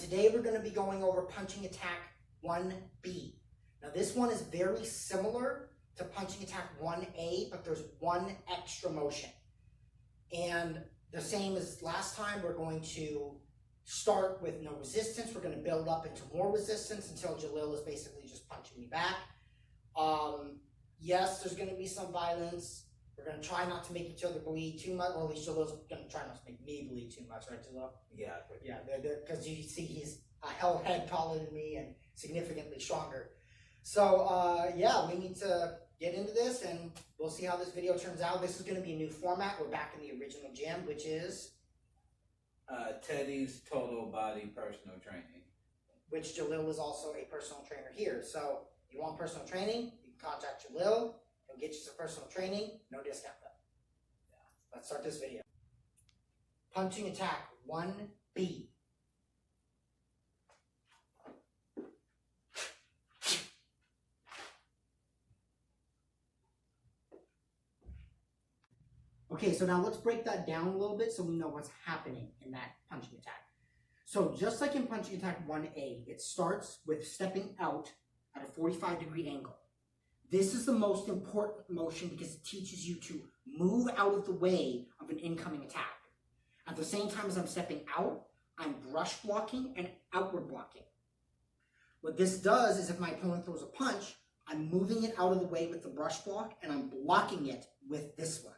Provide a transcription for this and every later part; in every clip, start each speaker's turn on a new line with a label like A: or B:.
A: today we're going to be going over punching attack 1B. Now this one is very similar to punching attack 1A, but there's one extra motion. And the same as last time, we're going to start with no resistance. We're going to build up into more resistance until Jalil is basically just punching me back. Yes, there's going to be some violence. We're going to try not to make each other bleed too much. Well, at least Jalil's going to try not to make me bleed too much, right, Jalil?
B: Yeah.
A: Yeah, because you see he's a hell head taller than me and significantly stronger. So, yeah, we need to get into this, and we'll see how this video turns out. This is going to be a new format. We're back in the original gym, which is
B: Teddy's Total Body Personal Training.
A: Which Jalil is also a personal trainer here. So, if you want personal training, you can contact Jalil. He'll get you some personal training. No discount though. Yeah. Let's start this video. Punching attack 1B. Okay, so now let's break that down a little bit so we know what's happening in that punching attack. So just like in punching attack 1A, it starts with stepping out at a 45-degree angle. This is the most important motion because it teaches you to move out of the way of an incoming attack. At the same time as I'm stepping out, I'm brush blocking and outward blocking. What this does is if my opponent throws a punch, I'm moving it out of the way with the brush block and I'm blocking it with this one.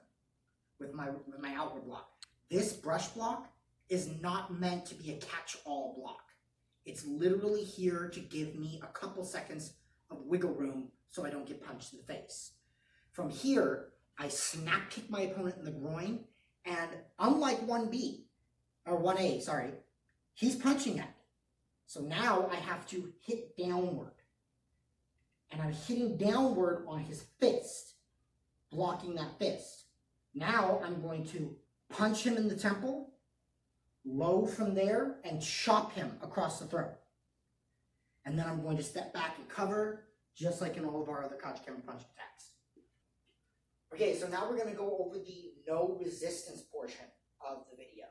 A: With my outward block. This brush block is not meant to be a catch-all block. It's literally here to give me a couple seconds of wiggle room so I don't get punched in the face. From here, I snap kick my opponent in the groin, and unlike 1B, or 1A, sorry, he's punching at me. So now I have to hit downward. And I'm hitting downward on his fist, blocking that fist. Now I'm going to punch him in the temple, low from there, and chop him across the throat. And then I'm going to step back and cover, just like in all of our other Kajukenbo punch attacks. Okay, so now we're going to go over the no resistance portion of the video.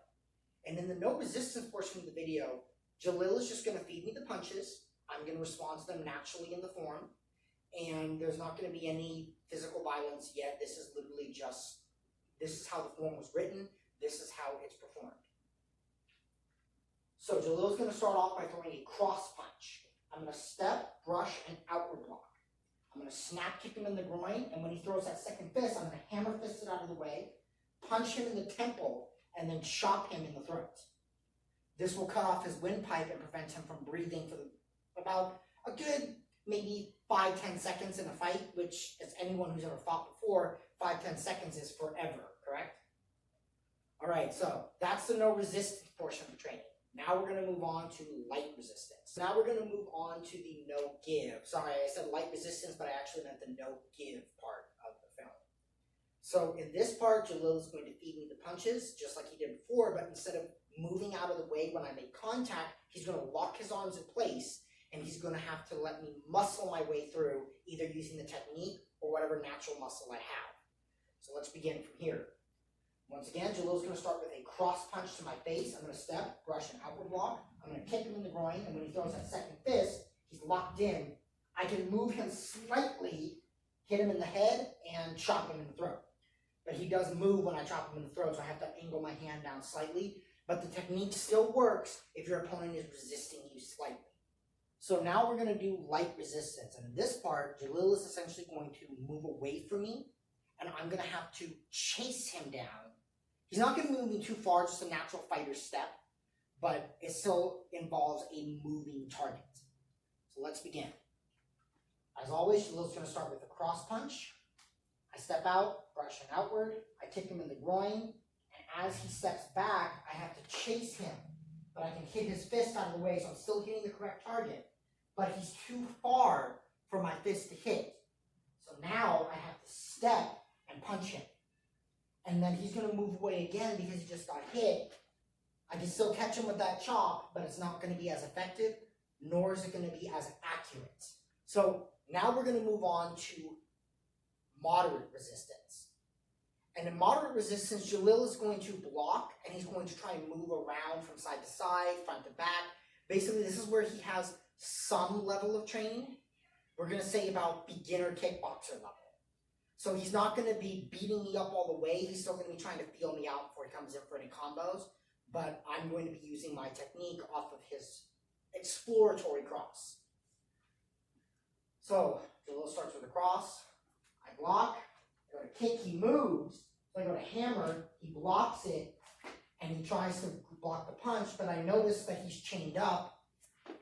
A: And in the no resistance portion of the video, Jalil is just going to feed me the punches. I'm going to respond to them naturally in the form. And there's not going to be any physical violence yet. This is literally just... This is how the form was written. This is how it's performed. So Jalil's going to start off by throwing a cross punch. I'm going to step, brush, and outward block. I'm going to snap kick him in the groin, and when he throws that second fist, I'm going to hammer fist it out of the way, punch him in the temple, and then chop him in the throat. This will cut off his windpipe and prevent him from breathing for about a good maybe 5-10 seconds in a fight, which, as anyone who's ever fought before, 5-10 seconds is forever, correct? All right, so that's the no resistance portion of the training. Now we're going to move on to light resistance. Now we're going to move on to the no give. Sorry, I said light resistance, but I actually meant the no give part of the film. So in this part, Jalil is going to feed me the punches, just like he did before, but instead of moving out of the way when I make contact, he's going to lock his arms in place, and he's going to have to let me muscle my way through, either using the technique or whatever natural muscle I have. So let's begin from here. Once again, Jalil's going to start with a cross punch to my face. I'm going to step, brush, and outward block. I'm going to kick him in the groin, and when he throws that second fist, he's locked in. I can move him slightly, hit him in the head, and chop him in the throat. But he does move when I chop him in the throat, so I have to angle my hand down slightly. But the technique still works if your opponent is resisting you slightly. So now we're going to do light resistance. And in this part, Jalil is essentially going to move away from me, and I'm going to have to chase him down. He's not going to move me too far, just a natural fighter step, but it still involves a moving target. So let's begin. As always, Jalil's going to start with a cross punch. I step out, brush him outward. I kick him in the groin, and as he steps back, I have to chase him. But I can hit his fist out of the way, so I'm still hitting the correct target. But he's too far for my fist to hit. So now I have to step and punch him. And then he's going to move away again because he just got hit. I can still catch him with that chop, but it's not going to be as effective, nor is it going to be as accurate. So now we're going to move on to moderate resistance. And in moderate resistance, Jalil is going to block, and he's going to try and move around from side to side, front to back, Basically, this is where he has some level of training. We're gonna say about beginner kickboxer level. So he's not gonna be beating me up all the way. He's still gonna be trying to feel me out before he comes in for any combos. But I'm going to be using my technique off of his exploratory cross. So Jalil starts with a cross. I block. I go to kick. He moves. So I go to hammer. He blocks it, and he tries to block the punch. But I notice that he's chained up.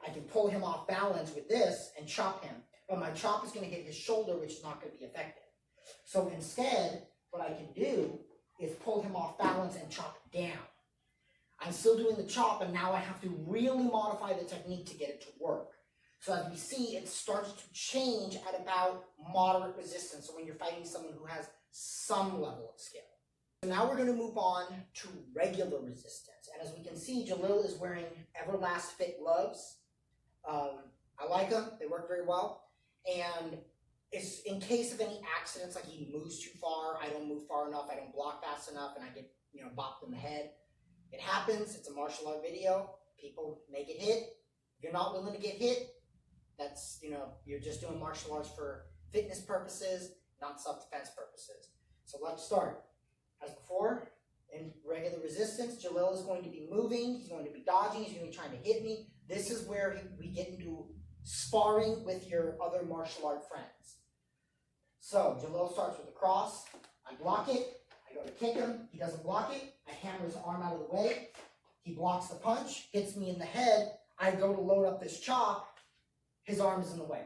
A: I can pull him off balance with this and chop him. But my chop is going to hit his shoulder, which is not going to be effective. So instead, what I can do is pull him off balance and chop down. I'm still doing the chop, and now I have to really modify the technique to get it to work. So as we see, it starts to change at about moderate resistance. So when you're fighting someone who has some level of skill. So now we're going to move on to regular resistance. And as we can see, Jalil is wearing Everlast Fit gloves. I like them. They work very well. And it's in case of any accidents, like he moves too far, I don't move far enough, I don't block fast enough, and I get, bopped in the head. It happens. It's a martial art video. People may get hit. If you're not willing to get hit, that's, you're just doing martial arts for fitness purposes, not self-defense purposes. So let's start. As before, in regular resistance, Jalil is going to be moving. He's going to be dodging. He's going to be trying to hit me. This is where we get into sparring with your other martial art friends. So Jalil starts with a cross. I block it. I go to kick him. He doesn't block it. I hammer his arm out of the way. He blocks the punch, hits me in the head. I go to load up this chop. His arm is in the way.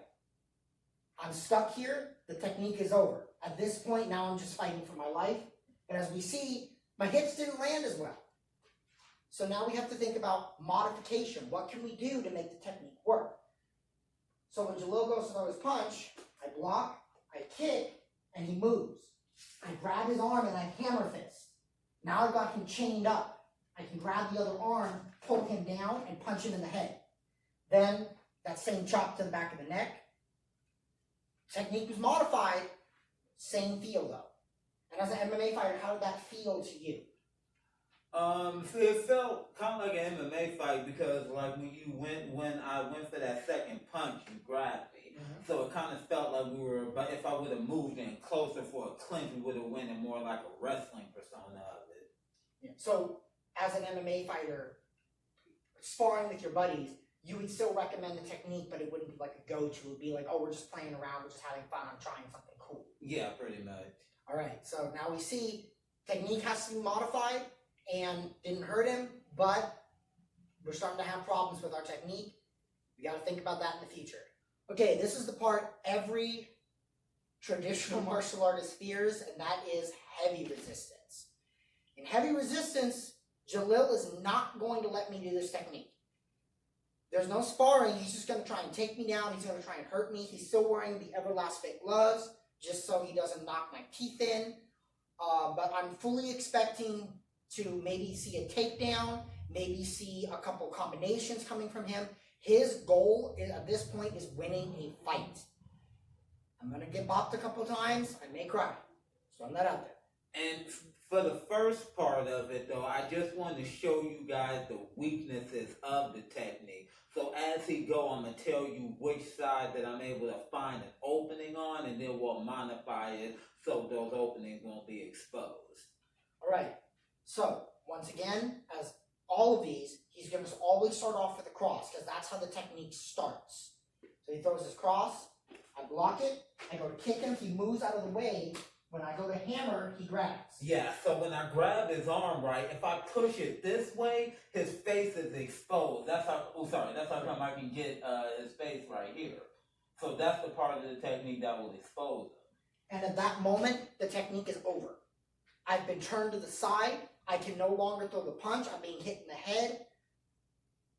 A: I'm stuck here. The technique is over. At this point, now I'm just fighting for my life. But as we see, my hits didn't land as well. So now we have to think about modification. What can we do to make the technique work? So when Jalil goes to throw his punch, I block, I kick, and he moves. I grab his arm and I hammer fist. Now I've got him chained up. I can grab the other arm, pull him down, and punch him in the head. Then that same chop to the back of the neck. Technique was modified, same feel though. And as an MMA fighter, how did that feel to you?
B: It felt kind of like an MMA fight because like when I went for that second punch, you grabbed me. Mm-hmm. So it kind of felt like but if I would have moved in closer for a clinch, we would have went in more like a wrestling persona of it.
A: Yeah. So as an MMA fighter, sparring with your buddies, you would still recommend the technique, but it wouldn't be like a go-to. It would be like, oh, we're just playing around, we're just having fun, I'm trying something cool.
B: Yeah, pretty much.
A: All right, so now we see technique has to be modified and didn't hurt him, but we're starting to have problems with our technique. We got to think about that in the future. Okay, this is the part every traditional martial artist fears, and that is heavy resistance. In heavy resistance, Jalil is not going to let me do this technique. There's no sparring. He's just going to try and take me down. He's going to try and hurt me. He's still wearing the Everlast Fit gloves just so he doesn't knock my teeth in. But I'm fully expecting to maybe see a takedown, maybe see a couple combinations coming from him. His goal at this point is winning a fight. I'm going to get bopped a couple times. I may cry. So I'm not out there.
B: And for the first part of it, though, I just wanted to show you guys the weaknesses of the technique. So as he go, I'm going to tell you which side that I'm able to find an opening on, and then we'll modify it so those openings won't be exposed.
A: All right. So once again, as all of these, he's going to always start off with a cross because that's how the technique starts. So he throws his cross. I block it. I go to kick him. He moves out of the way. When I go to hammer, he grabs.
B: Yeah, so when I grab his arm, right, if I push it this way, his face is exposed. That's how come I can get his face right here. So that's the part of the technique that will expose him.
A: And at that moment, the technique is over. I've been turned to the side. I can no longer throw the punch. I'm being hit in the head.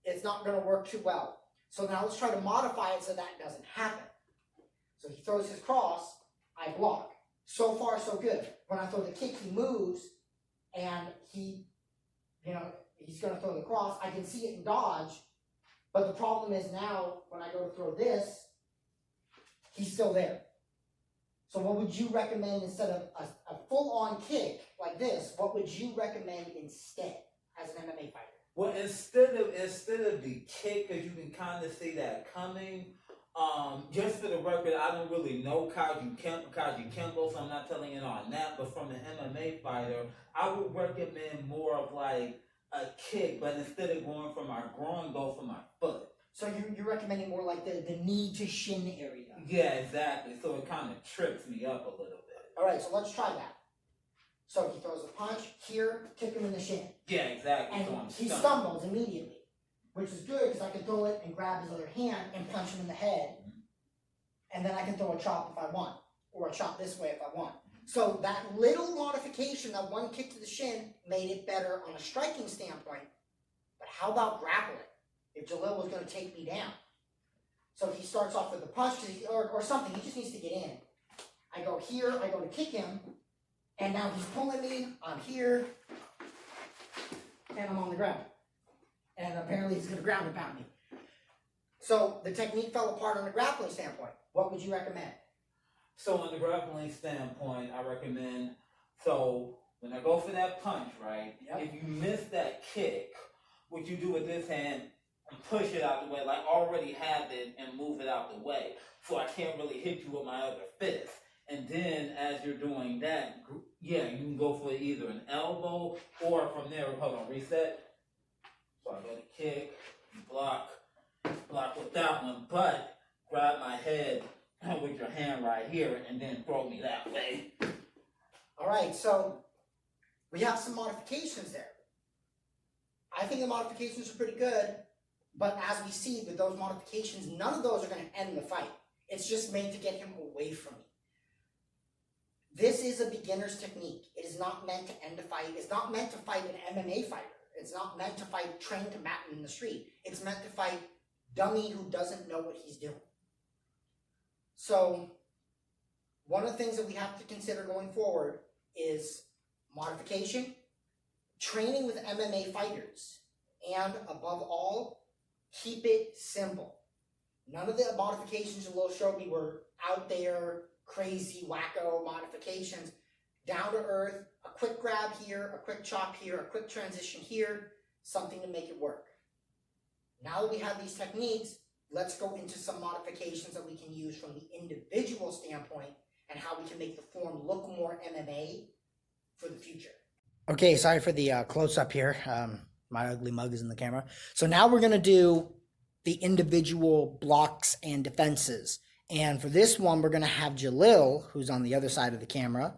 A: It's not going to work too well. So now let's try to modify it so that doesn't happen. So he throws his cross. I block. So far, so good. When I throw the kick, he moves, and he's going to throw the cross. I can see it and dodge, but the problem is now, when I go to throw this, he's still there. So what would you recommend instead of a full-on kick like this? What would you recommend instead as an MMA fighter?
B: Well, instead of the kick, because you can kind of see that coming. Just for the record, I don't really know Kajukenbo, so I'm not telling you on that. But from an MMA fighter, I would recommend more of like a kick, but instead of going from my groin, go for my foot.
A: So you're recommending more like the knee to shin area.
B: Yeah, exactly. So it kind of trips me up a little bit.
A: All right, so let's try that. So he throws a punch here, kick him in the shin.
B: Yeah, exactly.
A: And
B: So I'm
A: he
B: stunned.
A: stumbles immediately, which is good because I can throw it and grab his other hand and punch him in the head. And then I can throw a chop if I want, or a chop this way if I want. So that little modification, that one kick to the shin, made it better on a striking standpoint. But how about grappling? If Jalil was going to take me down. So he starts off with a punch or something. He just needs to get in. I go here, I go to kick him, and now he's pulling me. I'm here, and I'm on the ground. And apparently he's going to ground and pound me. So the technique fell apart on a grappling standpoint. What would you recommend?
B: So on the grappling standpoint, I recommend, so when I go for that punch, right,
A: Yep.
B: if you miss that kick, what you do with this hand and push it out the way, like already have it and move it out the way. So I can't really hit you with my other fist. And then as you're doing that, yeah, you can go for either an elbow or from there, hold on, reset. So I go to kick, block with that one, but grab my head with your hand right here and then throw me that way.
A: All right, so we have some modifications there. I think the modifications are pretty good, but as we see with those modifications, none of those are going to end the fight. It's just made to get him away from me. This is a beginner's technique. It is not meant to end a fight. It's not meant to fight an MMA fighter. It's not meant to fight trained combatant in the street. It's meant to fight dummy who doesn't know what he's doing. So, one of the things that we have to consider going forward is modification, training with MMA fighters, and above all, keep it simple. None of the modifications Jalil showed me were out there, crazy, wacko modifications. Down to earth, a quick grab here, a quick chop here, a quick transition here, something to make it work. Now that we have these techniques, let's go into some modifications that we can use from the individual standpoint and how we can make the form look more MMA for the future. Okay, sorry for the close-up here. My ugly mug is in the camera. So now we're going to do the individual blocks and defenses. And for this one, we're going to have Jalil, who's on the other side of the camera.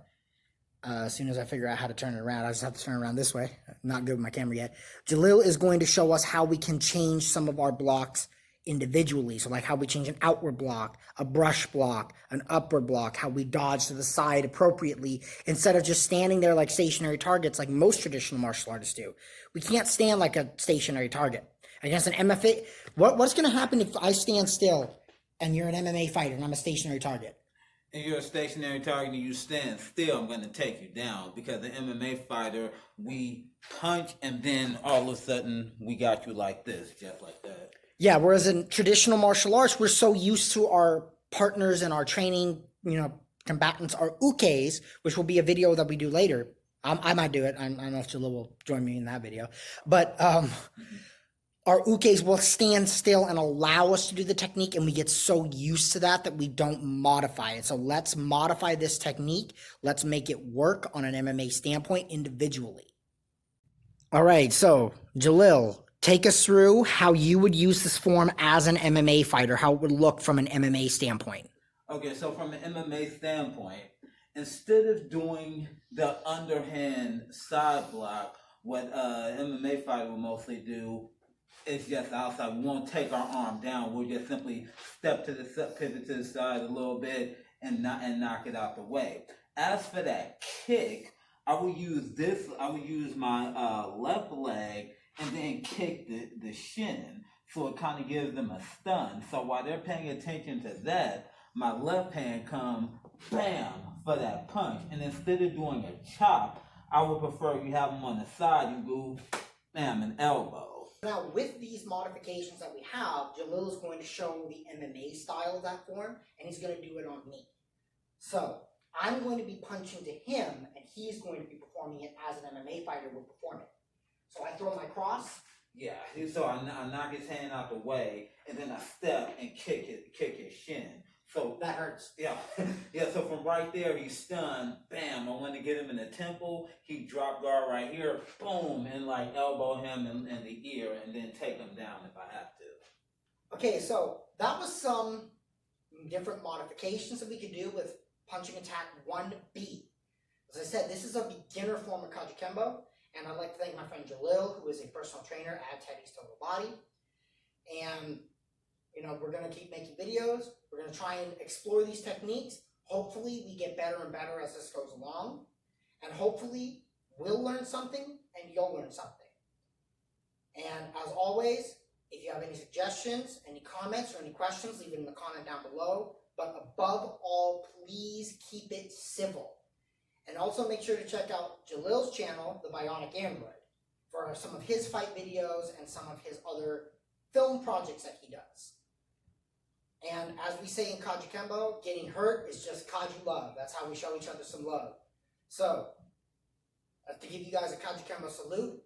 A: As soon as I figure out how to turn it around, I just have to turn it around this way. Not good with my camera yet. Jalil is going to show us how we can change some of our blocks individually. So like how we change an outward block, a brush block, an upward block, how we dodge to the side appropriately instead of just standing there like stationary targets like most traditional martial artists do. We can't stand like a stationary target. Against an MFA, what's going to happen if I stand still and you're an MMA fighter and I'm a stationary target?
B: And you're a stationary target and you stand still, I'm going to take you down. Because the MMA fighter, we punch and then all of a sudden we got you like this, just like that.
A: Yeah, whereas in traditional martial arts, we're so used to our partners and our training, combatants are ukes, which will be a video that we do later. I might do it. I don't know if Jalil will join me in that video. But our ukes will stand still and allow us to do the technique, and we get so used to that we don't modify it. So let's modify this technique. Let's make it work on an MMA standpoint individually. All right, so Jalil, take us through how you would use this form as an MMA fighter, how it would look from an MMA standpoint.
B: Okay, so from an MMA standpoint, instead of doing the underhand side block, what MMA fighter will mostly do is just outside. We won't take our arm down. We'll just simply pivot to the side a little bit and knock it out the way. As for that kick, I will use my left leg and then kick the shin, so it kind of gives them a stun. So while they're paying attention to that, my left hand comes, bam, for that punch. And instead of doing a chop, I would prefer you have them on the side, you go, bam, an elbow. Now, with these modifications that we have, Jalil is going to show the MMA style of that form, and he's going to do it on me. So, I'm going to be punching to him, and he's going to be performing it as an MMA fighter would perform it. So I throw my cross, Yeah, so I knock his hand out the way, and then I step and kick his shin. So
A: That hurts.
B: yeah, yeah. So from right there, he's stunned. Bam! I want to get him in the temple. He drop guard right here. Boom! And like elbow him in the ear, and then take him down if I have to.
A: Okay, so that was some different modifications that we could do with punching attack 1B. As I said, this is a beginner form of Kajukenbo, and I'd like to thank my friend Jalil, who is a personal trainer at Teddy's Total Body. And, you know, we're going to keep making videos. We're going to try and explore these techniques. Hopefully, we get better and better as this goes along. And hopefully, we'll learn something, and you'll learn something. And as always, if you have any suggestions, any comments, or any questions, leave it in the comment down below. But above all, please keep it civil. And also make sure to check out Jalil's channel, The Bionic Android, for some of his fight videos and some of his other film projects that he does. And as we say in Kajukenbo, getting hurt is just Kaju love. That's how we show each other some love. So, to give you guys a Kajukenbo salute,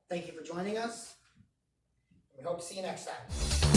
A: thank you for joining us. We hope to see you next time.